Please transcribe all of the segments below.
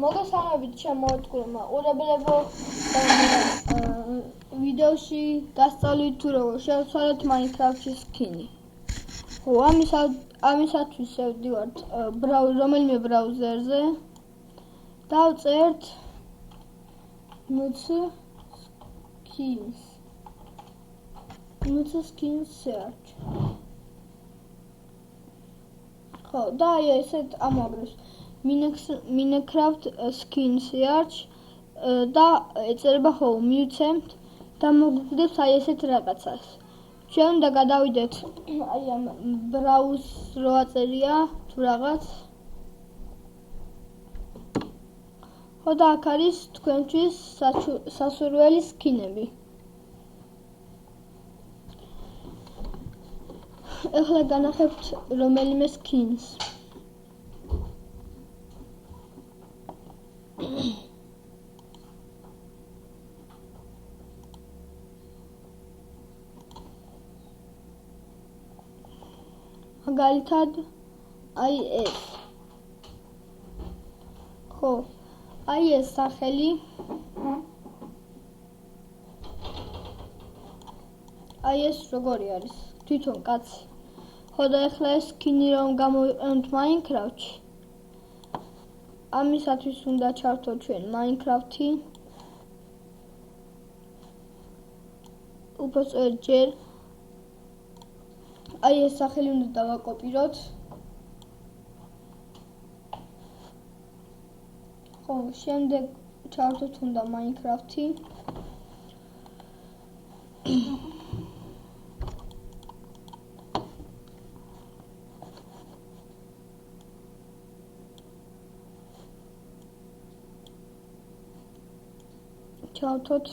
მოგესალმებით ჩემოთქმულმა ყურებლებო ვიდეოში გასწავლით თუ როგორ შევცვალოთ Minecraft-ის სკინი. ხო, ამისათვის შევდივართ რომელიმე ბრაუზერზე. დავწერთ skins search. ხო, და აი ესეთ ამოაგრებს Minecraft skin search და ეწერება ხო მივცემთ და მოგვიგდებს აი ესეთ რაღაცას. ჩვენ უნდა გადავიდეთ აი ამ ბრაუზ რო აწერია თუ რაღაც. ხო და აქ არის თქვენთვის სასურველი სკინები. ეხლა განახებთ რომელიმე skins. მაგალითად აი ეს. ხო, აი ეს სახელი. აი ეს როგორი არის? თვითონ კაცი. ხო და ეხლა ეს სკინი რომ გამოვიყენოთ Minecraft-ში. ამისათვის უნდა ჩავთვალოთ ჩვენ Minecraft-ი. უბრალოდ ჯერ აი ეს სახელი უნდა დავაკოპიროთ. ხო, შემდეგ ჩავთვალოთ უნდა Minecraft-ი. ჩავთვალოთ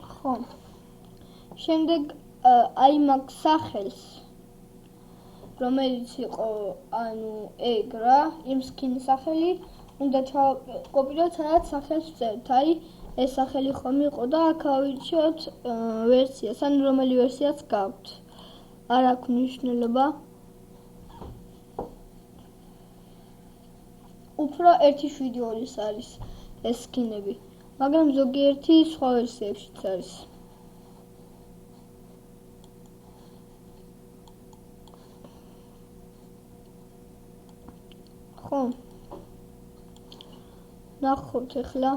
ხო, შემდეგ აი მაგ სახელს რომელიც იყო ანუ ეგ რა იმ სკინის სახელი უნდა ჩავკოპიროთ სადაც სახელს ვწერთ. აი ეს სახელი ხომ იყო და აქ ავირჩიოთ ვერსიას, ან რომელი ვერსიაც გაქვთ. არ აქვს მნიშვნელობა. უფრო 1.7.2-ის არის ეს სკინები, მაგრამ ზოგიერთი სხვა ვერსიებშიც არის. ხო, ნახოთ ეხლა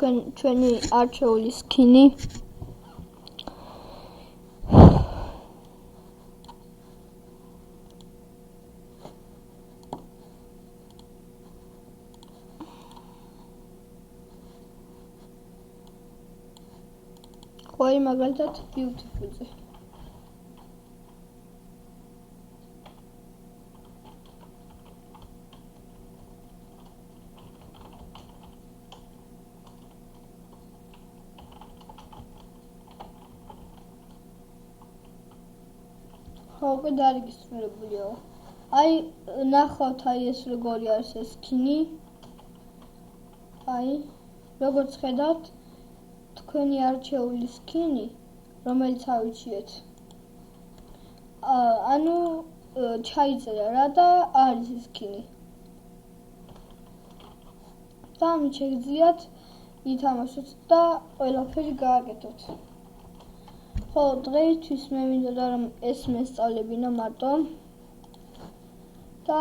ჩვენი არჩეული სკინი. ხო, აი მაგალითად beautiful-ზე. ხო, უკვე დარეგისტრირებულია. აი ნახავთ აი ეს როგორი არის ეს სკინი. აი როგორც ხედავთ თქვენი არჩეული სკინი რომელიც ავირჩიეთ ანუ ჩაიწერა რა და არის ეს სკინი და ამით შეგიძლიათ ითამაშოთ და ყველაფერი გააკეთოთ. ხო, დღეისთვის მე მინდოდა რომ ეს მესწავლებინა მარტო და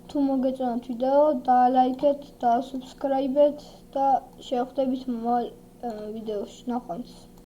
თუ მოგეწონათ ვიდეო დაალაიქეთ, დაასუბსკრაიბეთ და შევხვდებით მომავალ ვიდეოში. ნახვამდის.